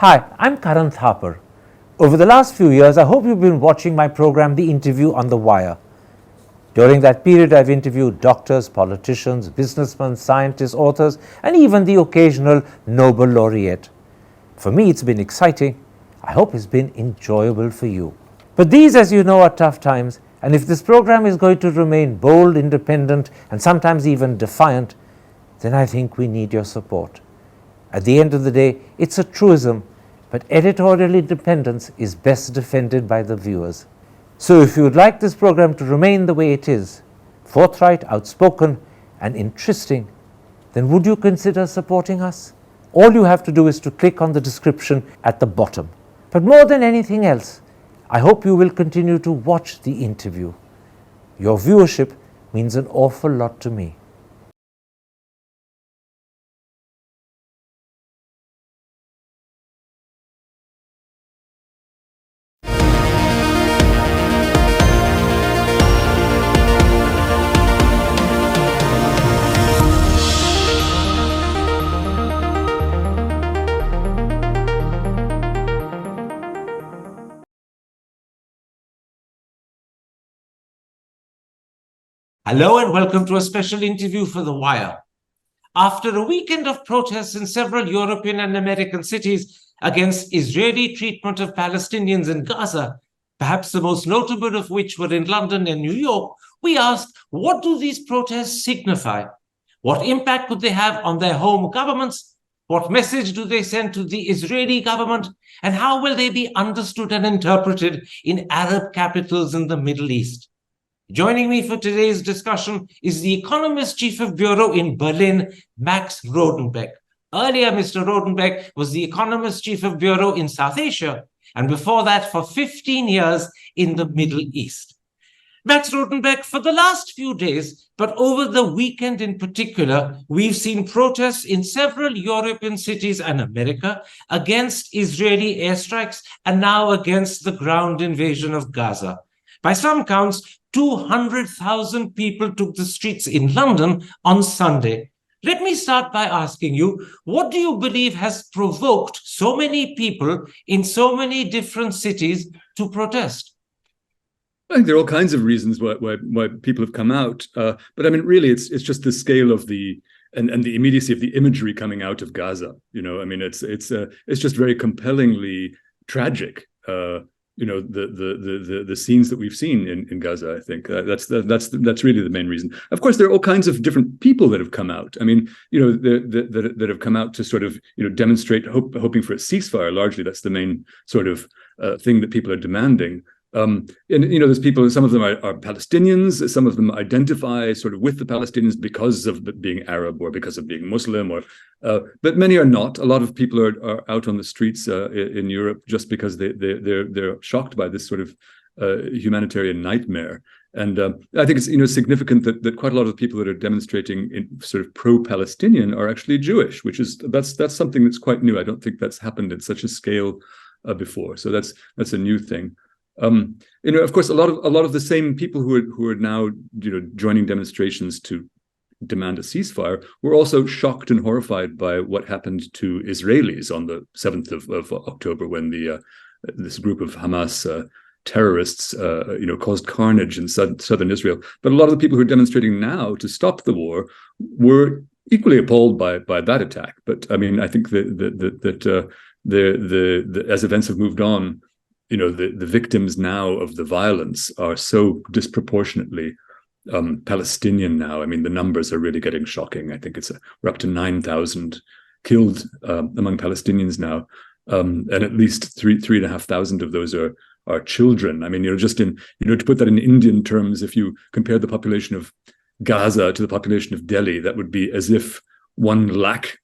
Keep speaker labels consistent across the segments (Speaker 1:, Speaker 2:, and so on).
Speaker 1: Hi, I'm Karan Thapar. Over the last few years, I hope you've been watching my program, The Interview on the Wire. During that period, I've interviewed doctors, politicians, businessmen, scientists, authors, and even the occasional Nobel laureate. For me, it's been exciting. I hope it's been enjoyable for you. But these, as you know, are tough times, and if this program is going to remain bold, independent, and sometimes even defiant, then I think we need your support. At the end of the day, it's a truism, but editorial independence is best defended by the viewers. So if you would like this program to remain the way it is, forthright, outspoken, and interesting, then would you consider supporting us? All you have to do is to click on the description at the bottom. But more than anything else, I hope you will continue to watch the interview. Your viewership means an awful lot to me. Hello and welcome to a special interview for The Wire. After a weekend of protests in several European and American cities against Israeli treatment of Palestinians in Gaza, perhaps the most notable of which were in London and New York, we asked, what do these protests signify? What impact could they have on their home governments? What message do they send to the Israeli government? And how will they be understood and interpreted in Arab capitals in the Middle East? Joining me for today's discussion is the Economist Chief of Bureau in Berlin, Max Rodenbeck. Earlier, Mr. Rodenbeck was the Economist Chief of Bureau in South Asia, and before that, for 15 years in the Middle East. Max Rodenbeck, for the last few days, but over the weekend in particular, we've seen protests in several European cities and America against Israeli airstrikes and now against the ground invasion of Gaza. By some counts, 200,000 people took the streets in London on Sunday. Let me start by asking you, what do you believe has provoked so many people in so many different cities to protest?
Speaker 2: I think there are all kinds of reasons why people have come out, but I mean, really, it's just the scale of and the immediacy of the imagery coming out of Gaza. You know, I mean, it's just very compellingly tragic. The scenes that we've seen in Gaza. I think that's really the main reason. Of course, there are all kinds of different people that have come out. I mean, that have come out to sort of demonstrate hoping for a ceasefire. Largely, that's the main sort of thing that people are demanding. And there's people. Some of them are Palestinians. Some of them identify sort of with the Palestinians because of being Arab or because of being Muslim, but many are not. A lot of people are out on the streets in Europe just because they're shocked by this sort of humanitarian nightmare. And I think it's significant that quite a lot of the people that are demonstrating in sort of pro-Palestinian are actually Jewish, which is that's something that's quite new. I don't think that's happened at such a scale before. So that's a new thing. Of course, a lot of the same people who are now joining demonstrations to demand a ceasefire were also shocked and horrified by what happened to Israelis on the 7th of October when this group of Hamas terrorists caused carnage in southern Israel. But a lot of the people who are demonstrating now to stop the war were equally appalled by that attack. But I mean, I think that as events have moved on, the victims now of the violence are so disproportionately Palestinian now. I mean, the numbers are really getting shocking. I think we're up to 9,000 killed among Palestinians now, and at least 3,500 of those are children. I mean, just to put that in Indian terms, if you compare the population of Gaza to the population of Delhi, that would be as if 1 lakh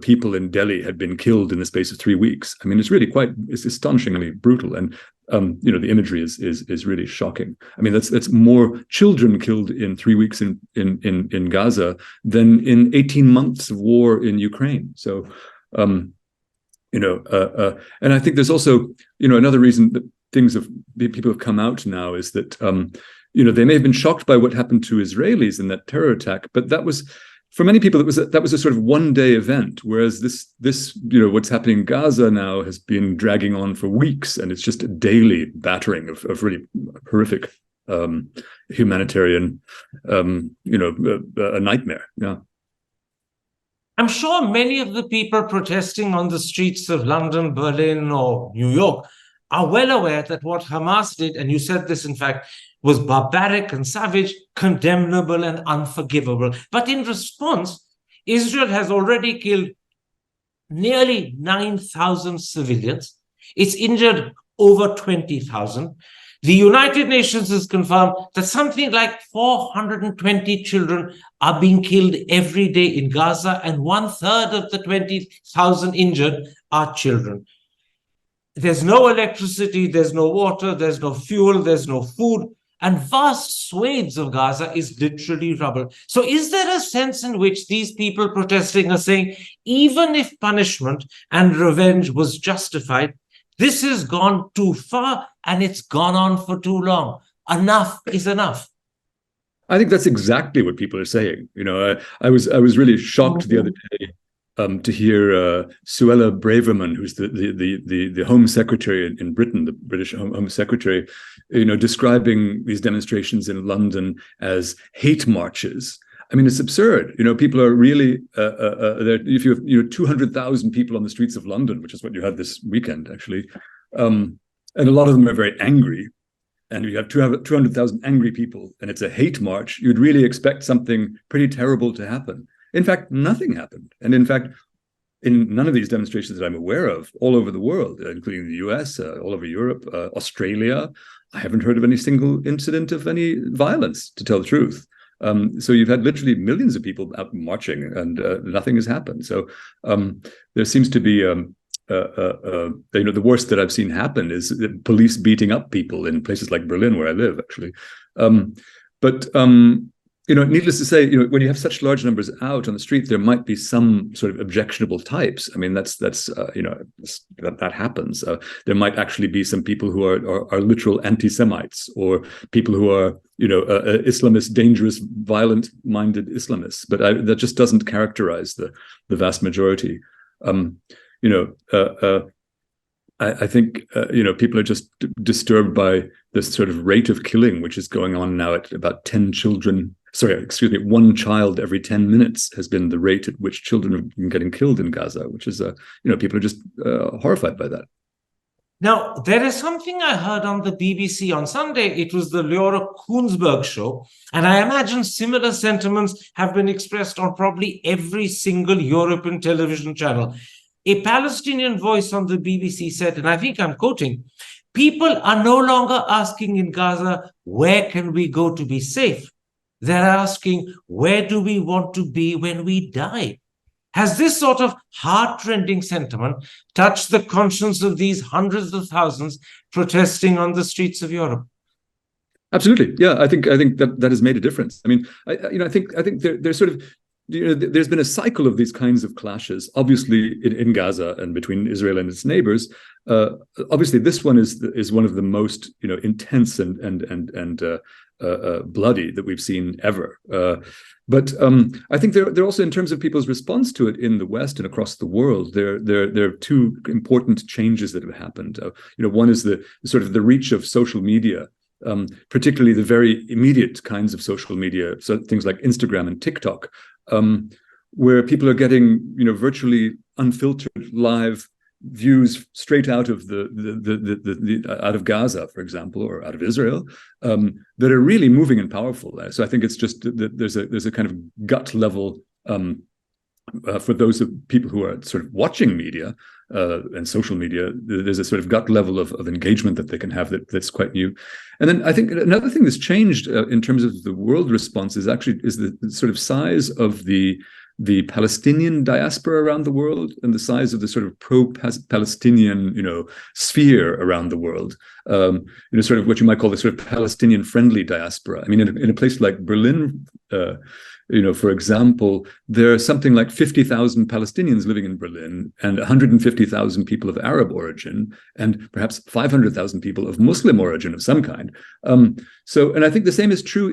Speaker 2: people in Delhi had been killed in the space of 3 weeks. I mean, it's astonishingly brutal. And, the imagery is really shocking. I mean, that's more children killed in 3 weeks in Gaza than in 18 months of war in Ukraine. So, and I think there's also, another reason that people have come out now is that, they may have been shocked by what happened to Israelis in that terror attack, but that was for many people, that was a sort of one-day event, whereas this what's happening in Gaza now has been dragging on for weeks, and it's just a daily battering of really horrific humanitarian, a nightmare. Yeah.
Speaker 1: I'm sure many of the people protesting on the streets of London, Berlin, or New York are well aware that what Hamas did, and you said this, in fact, was barbaric and savage, condemnable and unforgivable. But in response, Israel has already killed nearly 9,000 civilians. It's injured over 20,000. The United Nations has confirmed that something like 420 children are being killed every day in Gaza, and 1/3 of the 20,000 injured are children. There's no electricity, there's no water, there's no fuel, there's no food, and vast swathes of Gaza is literally rubble. So is there a sense in which these people protesting are saying, even if punishment and revenge was justified, this has gone too far and it's gone on for too long? Enough is enough.
Speaker 2: I think that's exactly what people are saying. I was really shocked the other day to hear Suella Braverman, who's the Home Secretary in Britain, the British Home Secretary, describing these demonstrations in London as hate marches. I mean, it's absurd. People are really, if you have 200,000 people on the streets of London, which is what you had this weekend, actually, and a lot of them are very angry, and you have 200,000 angry people, and it's a hate march, you'd really expect something pretty terrible to happen. In fact, nothing happened. And in fact, in none of these demonstrations that I'm aware of, all over the world, including the US, all over Europe, Australia, I haven't heard of any single incident of any violence, to tell the truth. So you've had literally millions of people out marching, and nothing has happened. So there seems to be, the worst that I've seen happen is police beating up people in places like Berlin, where I live, actually. Needless to say, when you have such large numbers out on the street, there might be some sort of objectionable types. I mean, that happens. There might actually be some people who are literal anti-Semites, or people who are, Islamist, dangerous, violent-minded Islamists. But that just doesn't characterize the vast majority. I think people are just disturbed by this sort of rate of killing, which is going on now at about 1 child every 10 minutes has been the rate at which children have been getting killed in Gaza, which is, people are just horrified by that.
Speaker 1: Now, there is something I heard on the BBC on Sunday. It was the Laura Kuenssberg show, and I imagine similar sentiments have been expressed on probably every single European television channel. A Palestinian voice on the BBC said, and I think I'm quoting, "People are no longer asking in Gaza, where can we go to be safe? They're asking, where do we want to be when we die?" Has this sort of heart-rending sentiment touched the conscience of these hundreds of thousands protesting on the streets of Europe?
Speaker 2: Absolutely, yeah. I think that has made a difference. I mean, I think there's sort of, there's been a cycle of these kinds of clashes, obviously in Gaza and between Israel and its neighbors. Obviously, this one is one of the most intense and bloody that we've seen ever. But I think they're also, in terms of people's response to it in the West and across the world, there are two important changes that have happened. One is the sort of the reach of social media, particularly the very immediate kinds of social media, so things like Instagram and TikTok, where people are getting virtually unfiltered live views straight out of out of Gaza, for example, or out of Israel, that are really moving and powerful there. So I think it's just that there's a kind of gut level for those of people who are sort of watching media and social media. There's a sort of gut level of engagement that they can have that's quite new. And then I think another thing that's changed in terms of the world response is the sort of size of the Palestinian diaspora around the world, and the size of the sort of pro-Palestinian, sphere around the world. Sort of what you might call the sort of Palestinian-friendly diaspora. I mean, in a place like Berlin, for example, there are something like 50,000 Palestinians living in Berlin, and 150,000 people of Arab origin, and perhaps 500,000 people of Muslim origin of some kind. And I think the same is true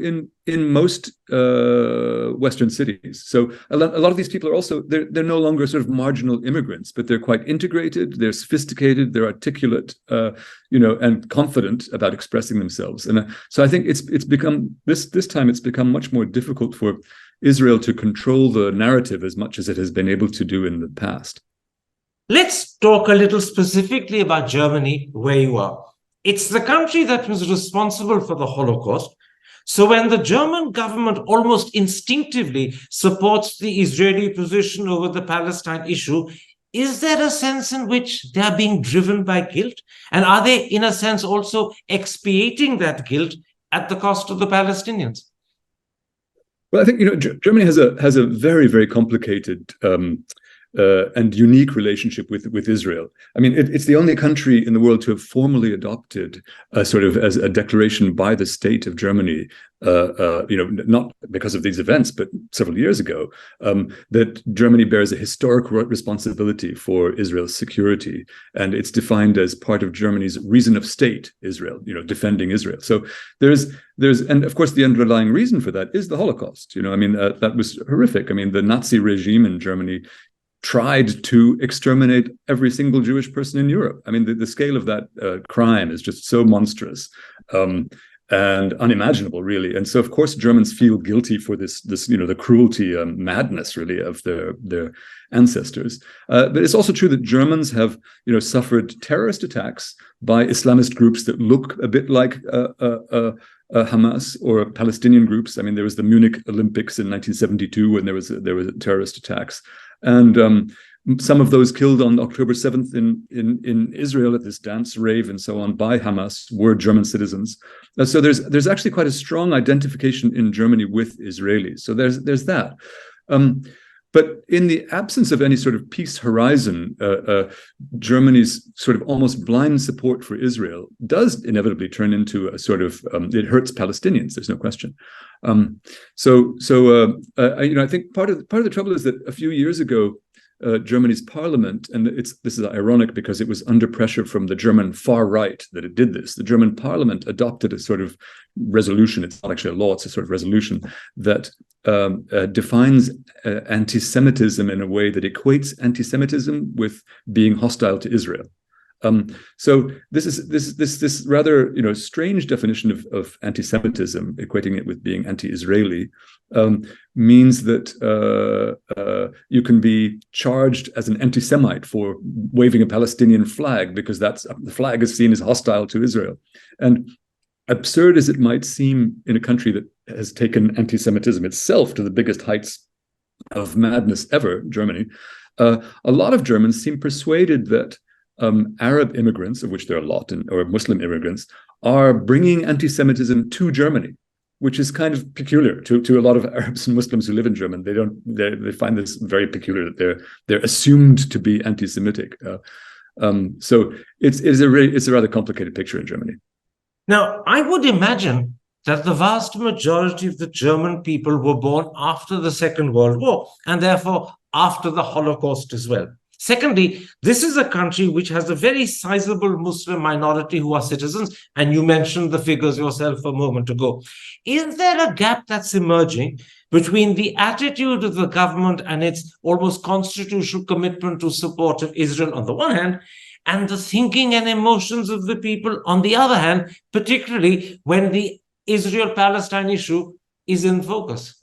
Speaker 2: in most Western cities. So a lot of these people are also, they're no longer sort of marginal immigrants, but they're quite integrated, they're sophisticated, they're articulate, and confident about expressing themselves. And so I think it's become, this time it's become much more difficult for Israel to control the narrative as much as it has been able to do in the past.
Speaker 1: Let's talk a little specifically about Germany, where you are. It's the country that was responsible for the Holocaust. So when the German government almost instinctively supports the Israeli position over the Palestine issue, is there a sense in which they are being driven by guilt? And are they, in a sense, also expiating that guilt at the cost of the Palestinians?
Speaker 2: Well, I think Germany has a very, very complicated and unique relationship with Israel. I mean, it's the only country in the world to have formally adopted sort of as a declaration by the state of Germany, not because of these events, but several years ago, that Germany bears a historic responsibility for Israel's security, and it's defined as part of Germany's reason of state, Israel, defending Israel. So there's and of course the underlying reason for that is the Holocaust. That was horrific. I mean, the Nazi regime in Germany tried to exterminate every single Jewish person in Europe. I mean, the scale of that crime is just so monstrous and unimaginable, really. And so, of course, Germans feel guilty for this the cruelty, madness, really, of their ancestors. But it's also true that Germans have, suffered terrorist attacks by Islamist groups that look a bit like Hamas or Palestinian groups. I mean, there was the Munich Olympics in 1972 when there was terrorist attacks. And some of those killed on October 7th in Israel at this dance rave and so on by Hamas were German citizens. So there's actually quite a strong identification in Germany with Israelis. So there's that. But in the absence of any sort of peace horizon, Germany's sort of almost blind support for Israel does inevitably turn into a sort of it hurts Palestinians. There's no question. I think part of the trouble is that a few years ago, Germany's parliament, and this is ironic because it was under pressure from the German far right that it did this. The German parliament adopted a sort of resolution. It's not actually a law; it's a sort of resolution that defines anti-Semitism in a way that equates anti-Semitism with being hostile to Israel. So this rather strange definition of anti-Semitism, equating it with being anti-Israeli, means that you can be charged as an anti-Semite for waving a Palestinian flag because the flag is seen as hostile to Israel. And absurd as it might seem in a country that has taken anti-Semitism itself to the biggest heights of madness ever, Germany, a lot of Germans seem persuaded that Arab immigrants, of which there are a lot, or Muslim immigrants, are bringing anti-Semitism to Germany, which is kind of peculiar to a lot of Arabs and Muslims who live in Germany. They find this very peculiar that they're assumed to be anti-Semitic. So it's a rather complicated picture in Germany.
Speaker 1: Now, I would imagine that the vast majority of the German people were born after the Second World War, and therefore after the Holocaust as well. Secondly, this is a country which has a very sizable Muslim minority who are citizens, and you mentioned the figures yourself a moment ago. Is there a gap that's emerging between the attitude of the government and its almost constitutional commitment to support of Israel on the one hand, and the thinking and emotions of the people on the other hand, particularly when the Israel-Palestine issue is in focus?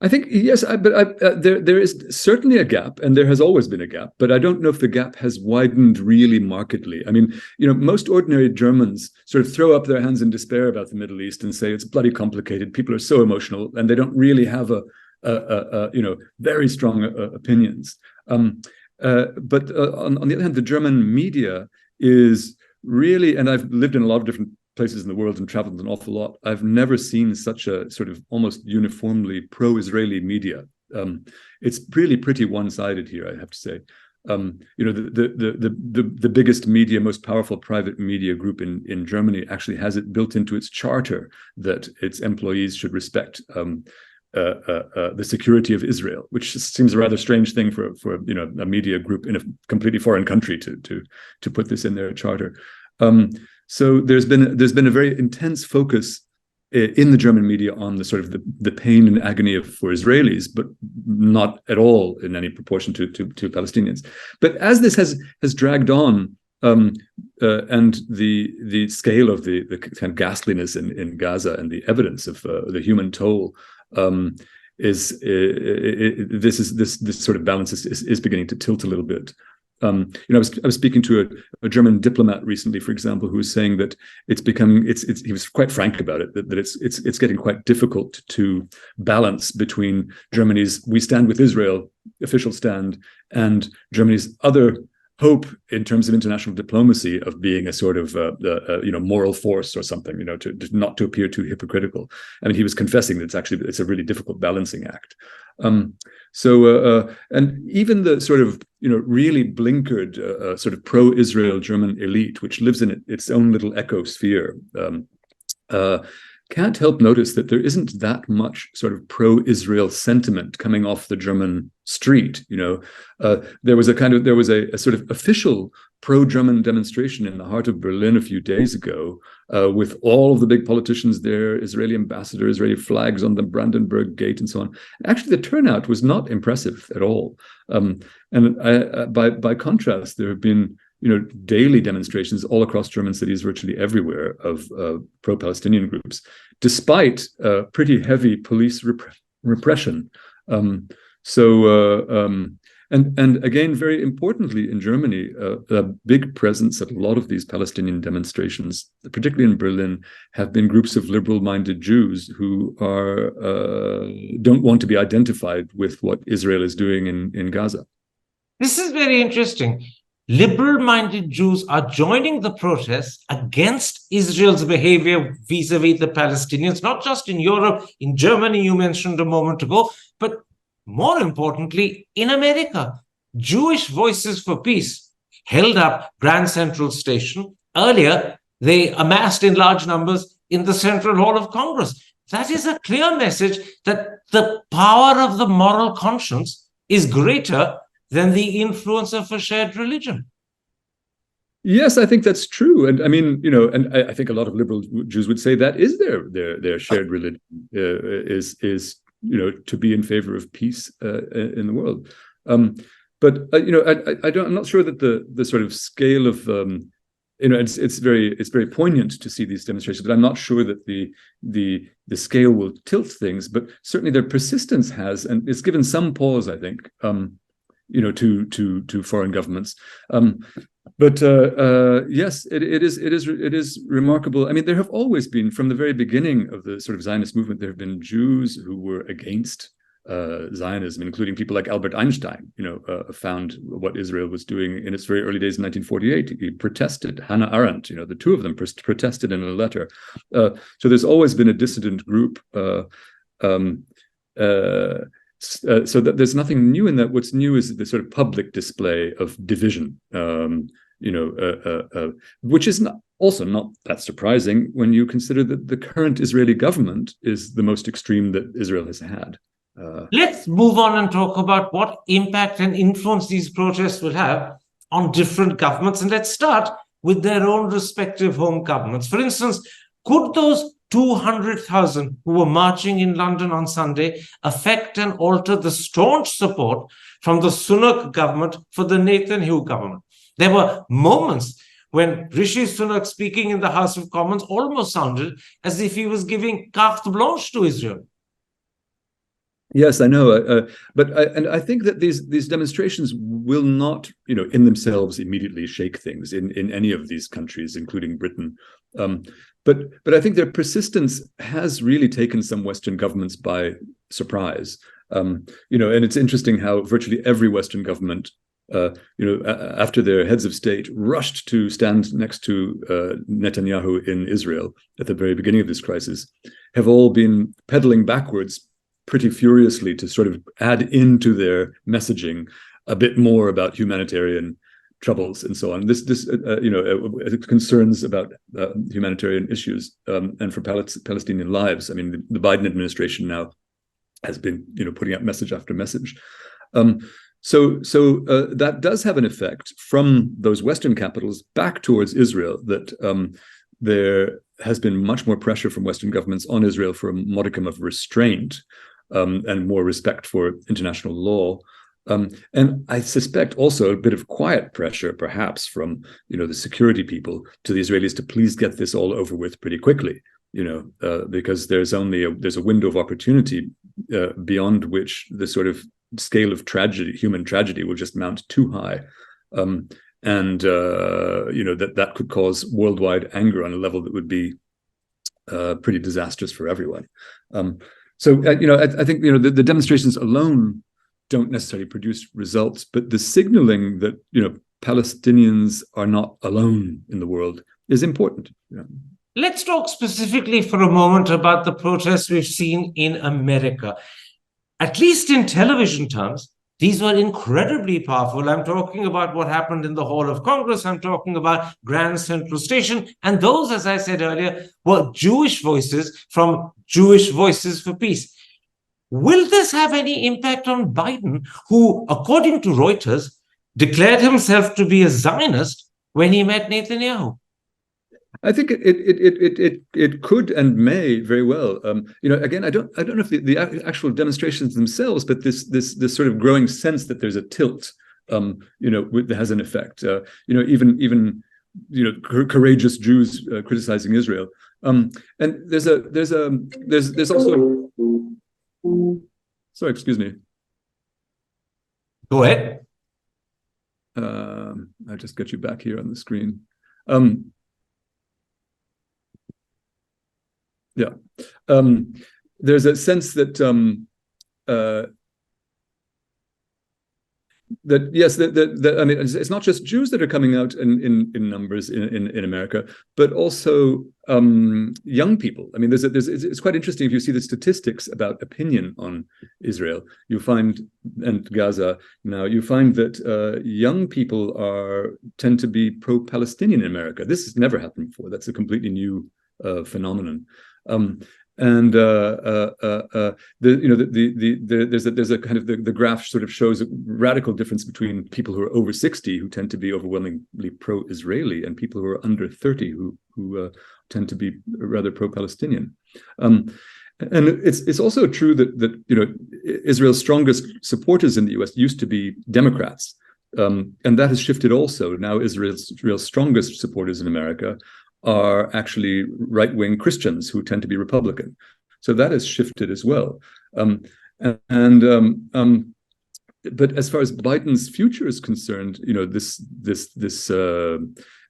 Speaker 2: I think, yes, but there is certainly a gap, and there has always been a gap, but I don't know if the gap has widened really markedly. I mean, most ordinary Germans sort of throw up their hands in despair about the Middle East and say it's bloody complicated. People are so emotional, and they don't really have very strong opinions. But on the other hand, the German media is really, and I've lived in a lot of different places in the world and traveled an awful lot, I've never seen such a sort of almost uniformly pro-Israeli media. It's really pretty one-sided here, I have to say. The biggest media, most powerful private media group in Germany actually has it built into its charter that its employees should respect the security of Israel, which seems a rather strange thing for a media group in a completely foreign country to put this in their charter. So there's been a very intense focus in the German media on the sort of the pain and agony for Israelis, but not at all in any proportion to Palestinians. But as this has dragged on, and the scale of the kind of ghastliness in Gaza and the evidence of the human toll this sort of balance is beginning to tilt a little bit. I was speaking to a German diplomat recently, for example, who was saying that he was quite frank about it, that it's getting quite difficult to balance between Germany's "we stand with Israel" official stand and Germany's other hope in terms of international diplomacy of being a sort of moral force or something, to not to appear too hypocritical. I mean, he was confessing that it's a really difficult balancing act. And even the sort of really blinkered sort of pro-Israel German elite, which lives in its own little ecosphere, can't help notice that there isn't that much sort of pro-Israel sentiment coming off the German street. There was a sort of official pro-German demonstration in the heart of Berlin a few days ago, with all of the big politicians there, Israeli ambassador, Israeli flags on the Brandenburg Gate, and so on. Actually, the turnout was not impressive at all. And by contrast, there have been daily demonstrations all across German cities, virtually everywhere, of pro-Palestinian groups, despite pretty heavy police repression. And again, very importantly, in Germany, a big presence at a lot of these Palestinian demonstrations, particularly in Berlin, have been groups of liberal-minded Jews who don't want to be identified with what Israel is doing in Gaza.
Speaker 1: This is very interesting. Liberal-minded Jews are joining the protests against Israel's behavior vis-a-vis the Palestinians, not just in Europe, in Germany, you mentioned a moment ago, but more importantly, in America. Jewish Voices for Peace held up Grand Central Station. Earlier, they amassed in large numbers in the Central Hall of Congress. That is a clear message that the power of the moral conscience is greater than the influence of a shared religion.
Speaker 2: Yes, I think that's true. And I mean, and I think a lot of liberal Jews would say that is their shared religion, is to be in favor of peace in the world. But I'm not sure that the sort of scale of it's very poignant to see these demonstrations, but I'm not sure that the scale will tilt things. But certainly their persistence has, and it's given some pause, I think, to foreign governments. But yes, it is remarkable. I mean, there have always been, from the very beginning of the sort of Zionist movement, there have been Jews who were against Zionism, including people like Albert Einstein, found what Israel was doing in its very early days in 1948. He protested. Hannah Arendt, the two of them protested in a letter. So there's always been a dissident group. So that there's nothing new in that. What's new is the sort of public display of division, which is also not that surprising when you consider that the current Israeli government is the most extreme that Israel has had.
Speaker 1: Let's move on and talk about what impact and influence these protests will have on different governments. And let's start with their own respective home governments. For instance, could those 200,000 who were marching in London on Sunday affect and alter the staunch support from the Sunak government for the Netanyahu government? There were moments when Rishi Sunak, speaking in the House of Commons, almost sounded as if he was giving carte blanche to Israel.
Speaker 2: Yes, I know, but I think that these demonstrations will not, in themselves, immediately shake things in any of these countries, including Britain. But I think their persistence has really taken some Western governments by surprise. And it's interesting how virtually every Western government, after their heads of state rushed to stand next to Netanyahu in Israel at the very beginning of this crisis, have all been pedaling backwards pretty furiously to sort of add into their messaging a bit more about humanitarian troubles and so on. This concerns about humanitarian issues and for Palestinian lives. I mean, the Biden administration now has been, putting out message after message. So that does have an effect from those Western capitals back towards Israel, that there has been much more pressure from Western governments on Israel for a modicum of restraint and more respect for international law. And I suspect also a bit of quiet pressure, perhaps, from the security people to the Israelis to please get this all over with pretty quickly. Because there's a window of opportunity beyond which the sort of scale of tragedy, human tragedy, will just mount too high, and that could cause worldwide anger on a level that would be pretty disastrous for everyone. I think the demonstrations alone don't necessarily produce results, but the signaling that Palestinians are not alone in the world is important.
Speaker 1: Let's talk specifically for a moment about the protests we've seen in America. At least in television terms, these were incredibly powerful. I'm talking about what happened in the Hall of Congress. I'm talking about Grand Central Station. And those, as I said earlier, were Jewish voices from Jewish Voices for Peace. Will this have any impact on Biden, who, according to Reuters, declared himself to be a Zionist when he met Netanyahu?
Speaker 2: I think it could and may very well. Again, I don't know if the actual demonstrations themselves, but this sort of growing sense that there's a tilt, that has an effect. Even courageous Jews criticizing Israel. And there's also. Sorry, excuse me.
Speaker 1: Go ahead.
Speaker 2: I'll just get you back here on the screen. There's a sense that I mean, it's not just Jews that are coming out in numbers in America, but also young people. I mean, it's quite interesting if you see the statistics about opinion on Israel. You find, and Gaza now, you find that young people tend to be pro-Palestinian in America. This has never happened before. That's a completely new phenomenon. There's a kind of the graph sort of shows a radical difference between people who are over 60 who tend to be overwhelmingly pro-Israeli and people who are under 30 who tend to be rather pro-Palestinian. And it's also true that Israel's strongest supporters in the US used to be Democrats, and that has shifted also. Now Israel's strongest supporters in America are actually right-wing Christians who tend to be Republican. So that has shifted as well. But as far as Biden's future is concerned,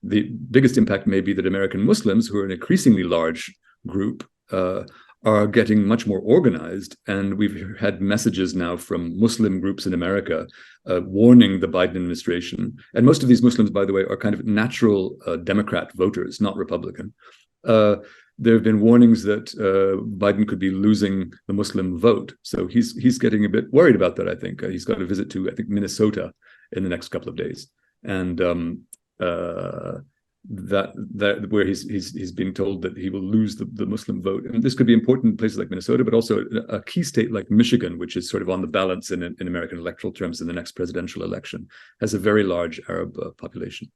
Speaker 2: the biggest impact may be that American Muslims, who are an increasingly large group, are getting much more organized. And we've had messages now from Muslim groups in America warning the Biden administration. And most of these Muslims, by the way, are kind of natural Democrat voters, not Republican. There have been warnings that Biden could be losing the Muslim vote. So he's getting a bit worried about that, I think. He's got a visit to, I think, Minnesota in the next couple of days. And that where he's being told that he will lose the Muslim vote, and this could be important in places like Minnesota, but also a key state like Michigan, which is sort of on the balance in American electoral terms in the next presidential election, has a very large Arab population.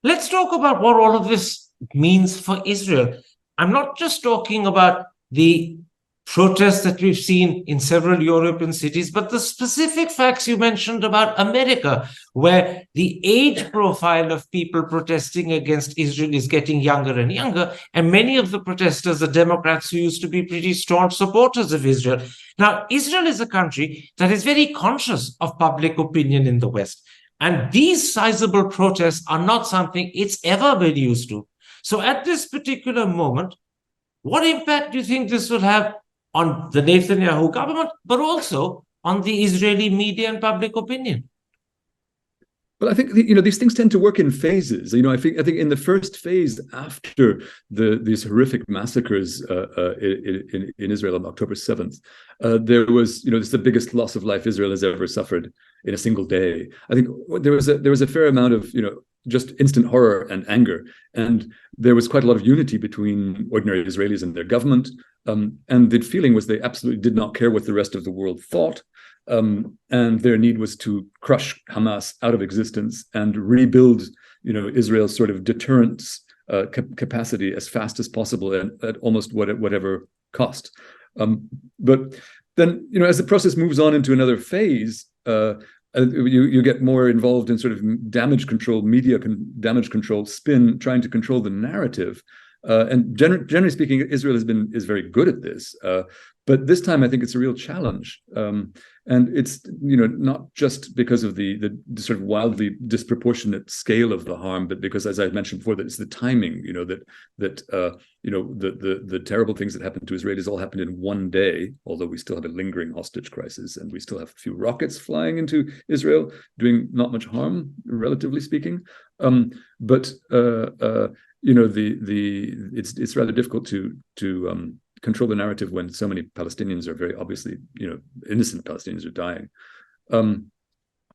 Speaker 1: Let's talk about what all of this means for Israel. I'm not just talking about the protests that we've seen in several European cities, but the specific facts you mentioned about America, where the age profile of people protesting against Israel is getting younger and younger, and many of the protesters are Democrats who used to be pretty staunch supporters of Israel. Now, Israel is a country that is very conscious of public opinion in the West, and these sizable protests are not something it's ever been used to. So at this particular moment, what impact do you think this will have on the Netanyahu government, but also on the Israeli media and public opinion?
Speaker 2: Well, I think these things tend to work in phases. I think in the first phase, after these horrific massacres in Israel on October 7th, there was this is the biggest loss of life Israel has ever suffered in a single day. I think there was a fair amount of just instant horror and anger, and there was quite a lot of unity between ordinary Israelis and their government. And the feeling was they absolutely did not care what the rest of the world thought. And their need was to crush Hamas out of existence and rebuild, Israel's sort of deterrence capacity as fast as possible at almost whatever cost. But then, as the process moves on into another phase, you get more involved in sort of damage control, damage control spin, trying to control the narrative. And generally speaking, Israel is very good at this. But this time, I think it's a real challenge. And it's not just because of the sort of wildly disproportionate scale of the harm, but because, as I mentioned before, that it's the timing. The terrible things that happened to Israelis all happened in one day. Although we still have a lingering hostage crisis, and we still have a few rockets flying into Israel, doing not much harm, relatively speaking. But it's rather difficult to control the narrative when so many Palestinians are very obviously, innocent Palestinians are dying,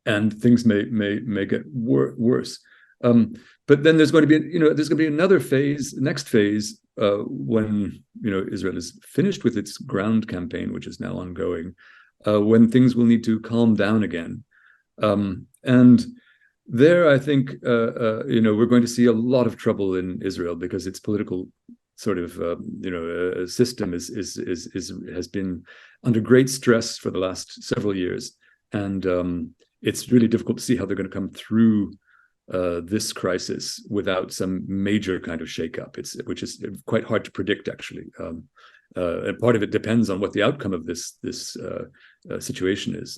Speaker 2: and things may get worse. But then there's going to be another phase, next phase, when Israel is finished with its ground campaign, which is now ongoing, when things will need to calm down again, and there, I think, we're going to see a lot of trouble in Israel because its political sort of system has been under great stress for the last several years, and it's really difficult to see how they're going to come through this crisis without some major kind of shakeup. Which is quite hard to predict, actually. And part of it depends on what the outcome of this situation is.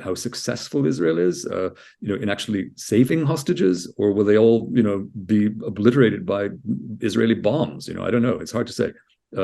Speaker 2: How successful Israel is, in actually saving hostages, or will they all, be obliterated by Israeli bombs? I don't know. It's hard to say.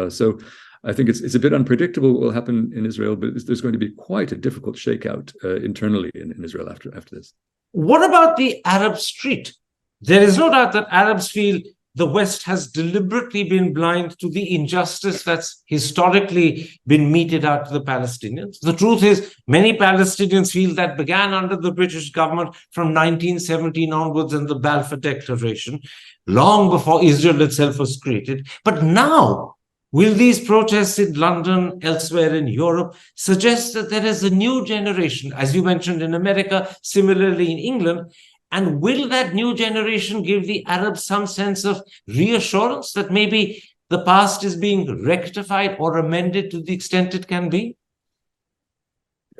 Speaker 2: So I think it's a bit unpredictable what will happen in Israel, but there's going to be quite a difficult shakeout internally in Israel after this.
Speaker 1: What about the Arab street? There is no doubt that Arabs feel the West has deliberately been blind to the injustice that's historically been meted out to the Palestinians. The truth is, many Palestinians feel that began under the British government from 1917 onwards and the Balfour Declaration, long before Israel itself was created. But now, will these protests in London, elsewhere in Europe, suggest that there is a new generation, as you mentioned in America, similarly in England? And will that new generation give the Arabs some sense of reassurance that maybe the past is being rectified or amended to the extent it can be?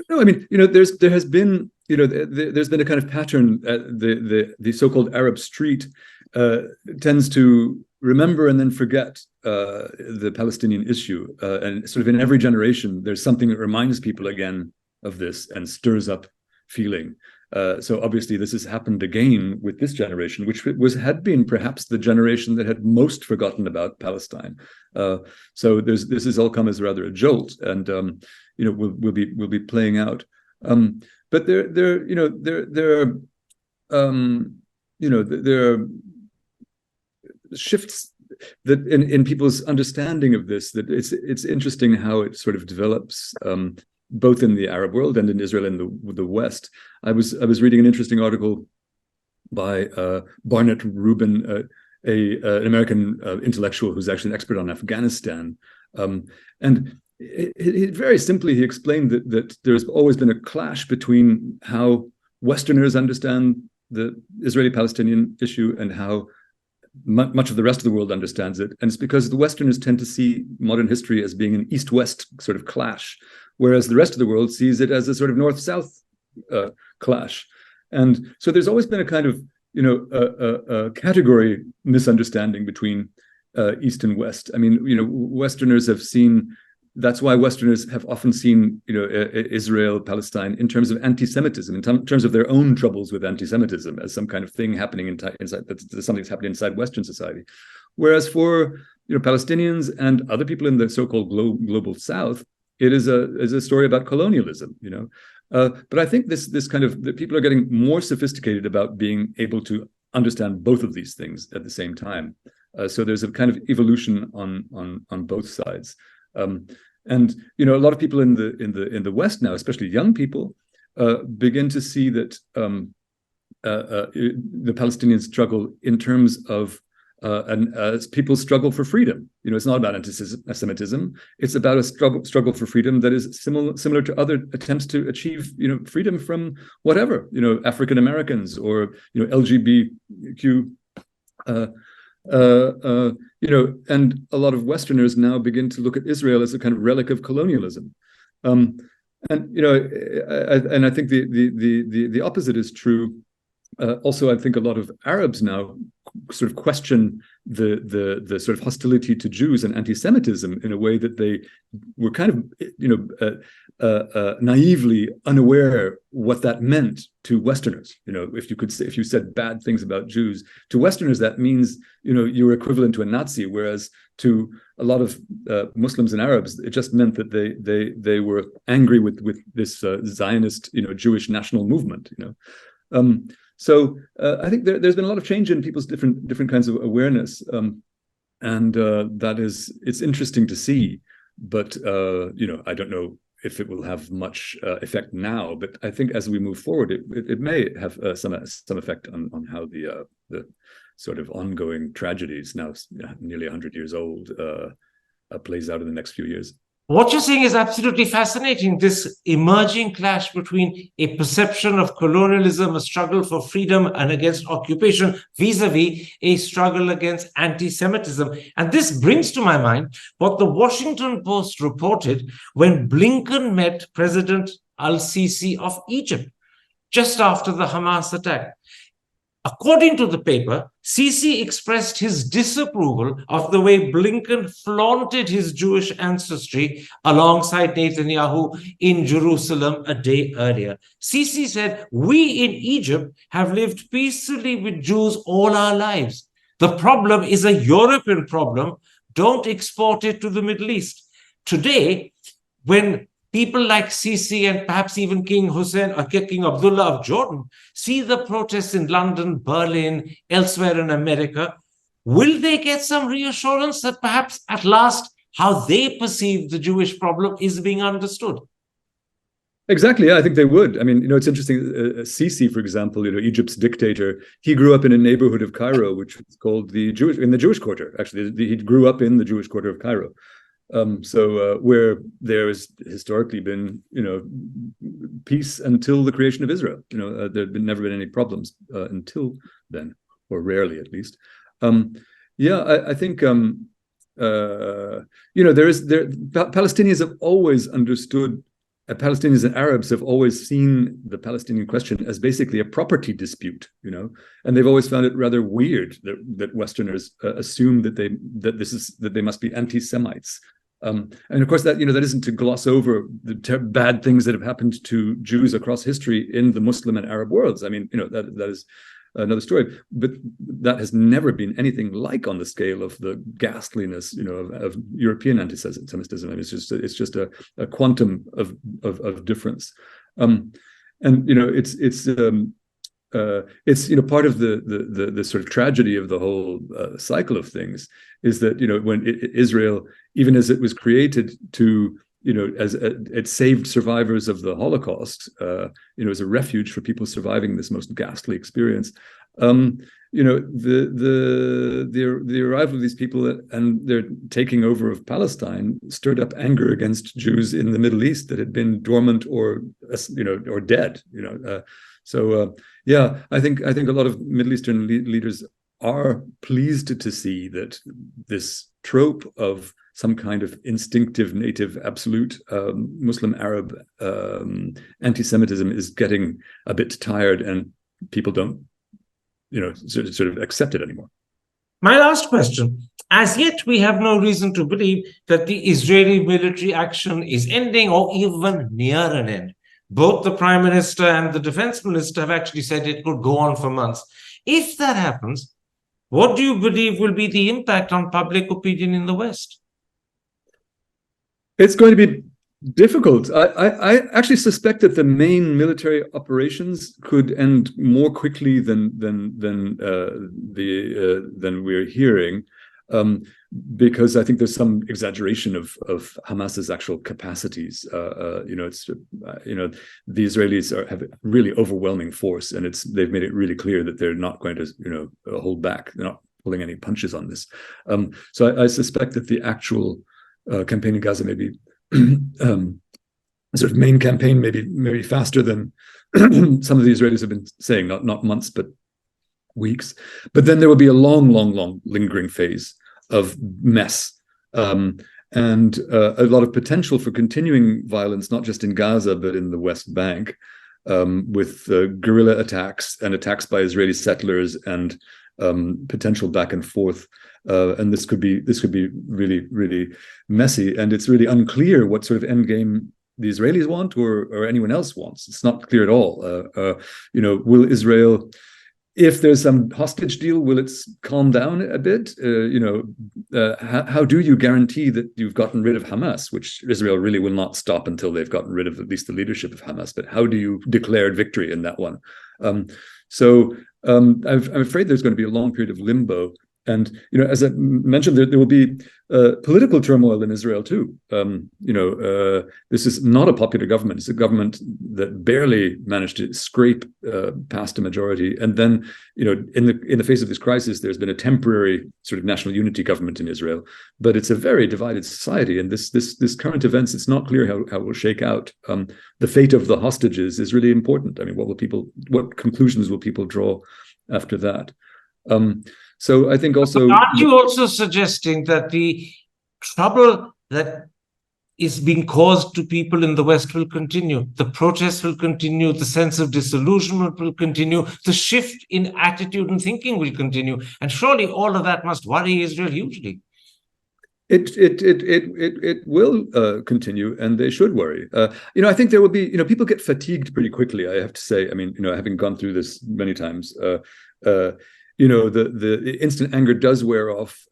Speaker 2: No, I mean, there has been, there's been a kind of pattern. The so-called Arab street tends to remember and then forget the Palestinian issue, and sort of in every generation, there's something that reminds people again of this and stirs up feeling. So obviously this has happened again with this generation, which had been perhaps the generation that had most forgotten about Palestine. So this has all come as rather a jolt, and will be playing out. But there are shifts that in people's understanding of this, that it's interesting how it sort of develops. Both in the Arab world and in Israel and the West. I was reading an interesting article by Barnett Rubin, an American intellectual who's actually an expert on Afghanistan, and very simply he explained that there's always been a clash between how Westerners understand the Israeli-Palestinian issue and how much of the rest of the world understands it, and it's because the Westerners tend to see modern history as being an East-West sort of clash, whereas the rest of the world sees it as a sort of North-South clash. And so there's always been a kind of, a category misunderstanding between East and West. I mean, Westerners have seen, that's why Westerners have often seen, Israel, Palestine in terms of anti-Semitism, in terms of their own troubles with anti-Semitism as some kind of thing happening inside, something's happening inside Western society. Whereas for, Palestinians and other people in the so-called global South, it is a story about colonialism, but I think this kind of, that people are getting more sophisticated about being able to understand both of these things at the same time. So there's a kind of evolution on both sides, and a lot of people in the West now, especially young people, begin to see that the Palestinian struggle in terms of people's struggle for freedom. It's not about anti-Semitism. It's about a struggle for freedom that is similar to other attempts to achieve, freedom from whatever, African Americans or, LGBTQ And a lot of Westerners now begin to look at Israel as a kind of relic of colonialism. Um, and I think the opposite is true. Also, I think a lot of Arabs now sort of question the sort of hostility to Jews and anti-Semitism in a way that they were kind of naively unaware what that meant to Westerners. If you said bad things about Jews to Westerners, that means you were equivalent to a Nazi, whereas to a lot of Muslims and Arabs, it just meant that they were angry with this Zionist Jewish national movement. So I think there's been a lot of change in people's different kinds of awareness, and it's interesting to see. But I don't know if it will have much effect now. But I think as we move forward, it may have some effect on how the sort of ongoing tragedies, now nearly 100 years old, plays out in the next few years.
Speaker 1: What you're saying is absolutely fascinating. This emerging clash between a perception of colonialism, a struggle for freedom and against occupation, vis-a-vis a struggle against anti-Semitism. And this brings to my mind what the Washington Post reported when Blinken met President al-Sisi of Egypt just after the Hamas attack. According to the paper, Sisi expressed his disapproval of the way Blinken flaunted his Jewish ancestry alongside Netanyahu in Jerusalem a day earlier. Sisi said, "We in Egypt have lived peacefully with Jews all our lives. The problem is a European problem. Don't export it to the Middle East." Today, when people like Sisi and perhaps even King Hussein or King Abdullah of Jordan see the protests in London, Berlin, elsewhere in America, will they get some reassurance that perhaps at last how they perceive the Jewish problem is being understood?
Speaker 2: Exactly. Yeah, I think they would. I mean, it's interesting. Sisi, for example, Egypt's dictator, he grew up in a neighborhood of Cairo, which is called the Jewish Quarter. Actually, he grew up in the Jewish Quarter of Cairo. Where there has historically been, peace until the creation of Israel. There had never been any problems until then, or rarely at least. I think Palestinians have always understood. Palestinians and Arabs have always seen the Palestinian question as basically a property dispute, and they've always found it rather weird that Westerners assume that they must be anti-Semites. And of course, that isn't to gloss over the bad things that have happened to Jews across history in the Muslim and Arab worlds. I mean, that is another story. But that has never been anything like on the scale of the ghastliness, of European anti-Semitism. I mean, it's just a quantum of difference. It's part of the sort of tragedy of the whole cycle of things is that when Israel, even as it was created to as it saved survivors of the Holocaust, as a refuge for people surviving this most ghastly experience, the arrival of these people and their taking over of Palestine stirred up anger against Jews in the Middle East that had been dormant or dead. I think a lot of Middle Eastern leaders are pleased to see that this trope of some kind of instinctive, native, absolute Muslim Arab anti-Semitism is getting a bit tired, and people don't, sort of accept it anymore.
Speaker 1: My last question. As yet, we have no reason to believe that the Israeli military action is ending or even near an end. Both the Prime Minister and the Defense Minister have actually said it could go on for months. If that happens, what do you believe will be the impact on public opinion in the West?
Speaker 2: It's going to be difficult. I actually suspect that the main military operations could end more quickly than we're hearing, because I think there's some exaggeration of Hamas's actual capacities. The Israelis have really overwhelming force, and they've made it really clear that they're not going to hold back. They're not pulling any punches on this. So I suspect that the actual campaign in Gaza may be sort of main campaign, maybe faster than some of the Israelis have been saying, not months, but weeks. But then there will be a long lingering phase of mess. And a lot of potential for continuing violence, not just in Gaza, but in the West Bank, with guerrilla attacks and attacks by Israeli settlers and potential back and forth. And this could be really messy. And it's really unclear what sort of end game the Israelis want or anyone else wants. It's not clear at all. Will Israel, if there's some hostage deal, will it calm down a bit? How do you guarantee that you've gotten rid of Hamas, which Israel really will not stop until they've gotten rid of at least the leadership of Hamas? But how do you declare victory in that one? I'm afraid there's going to be a long period of limbo. And, as I mentioned, there will be political turmoil in Israel too. This is not a popular government. It's a government that barely managed to scrape past a majority. And then, in the face of this crisis, there's been a temporary sort of national unity government in Israel. But it's a very divided society. And this current events, it's not clear how it will shake out. The fate of the hostages is really important. I mean, what conclusions will people draw after that? So I think also...
Speaker 1: But aren't you also suggesting that the trouble that is being caused to people in the West will continue? The protests will continue, the sense of disillusionment will continue, the shift in attitude and thinking will continue. And surely all of that must worry Israel hugely.
Speaker 2: It will continue, and they should worry. I think there will be, people get fatigued pretty quickly, I have to say. I mean, having gone through this many times, the instant anger does wear off.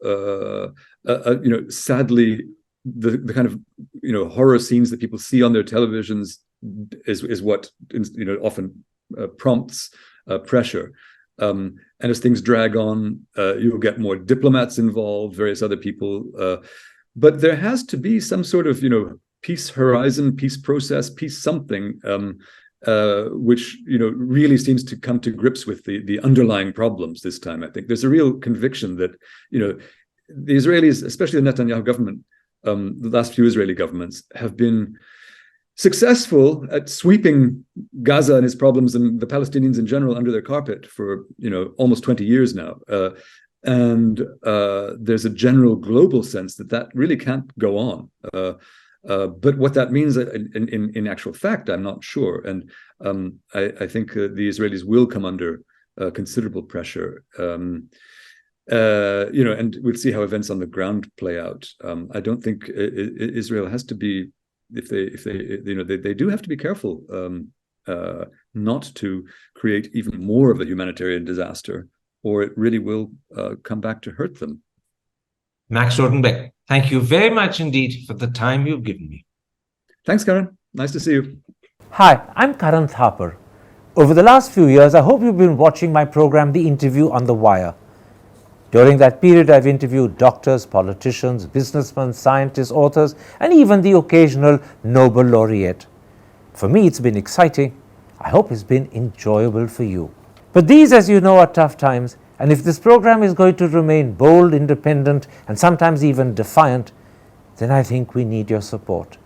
Speaker 2: Sadly, the kind of horror scenes that people see on their televisions is what often prompts pressure. And as things drag on, you'll get more diplomats involved, various other people. But there has to be some sort of peace horizon, peace process, peace something. Which really seems to come to grips with the underlying problems this time. I think there's a real conviction that the Israelis, especially the Netanyahu government, the last few Israeli governments, have been successful at sweeping Gaza and its problems and the Palestinians in general under their carpet for almost 20 years now. And there's a general global sense that really can't go on. But what that means in actual fact, I'm not sure. And I think the Israelis will come under considerable pressure. And we'll see how events on the ground play out. I don't think Israel has to be, if they do have to be careful not to create even more of a humanitarian disaster, or it really will come back to hurt them.
Speaker 1: Max Rodenbeck, thank you very much indeed for the time you've given me.
Speaker 2: Thanks, Karan. Nice to see you.
Speaker 3: Hi, I'm Karan Thapar. Over the last few years, I hope you've been watching my program, The Interview on the Wire. During that period, I've interviewed doctors, politicians, businessmen, scientists, authors, and even the occasional Nobel laureate. For me, it's been exciting. I hope it's been enjoyable for you. But these, as you know, are tough times. And if this program is going to remain bold, independent, and sometimes even defiant, then I think we need your support.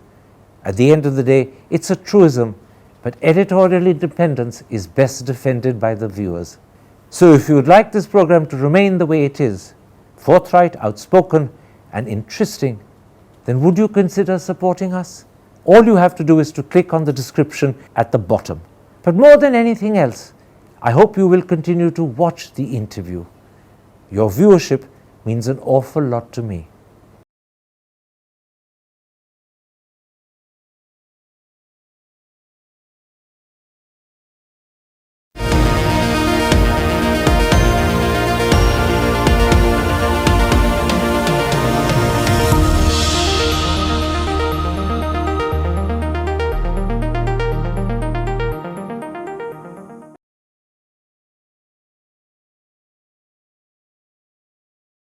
Speaker 3: At the end of the day, it's a truism, but editorial independence is best defended by the viewers. So if you would like this program to remain the way it is, forthright, outspoken, and interesting, then would you consider supporting us? All you have to do is to click on the description at the bottom. But more than anything else, I hope you will continue to watch The Interview. Your viewership means an awful lot to me.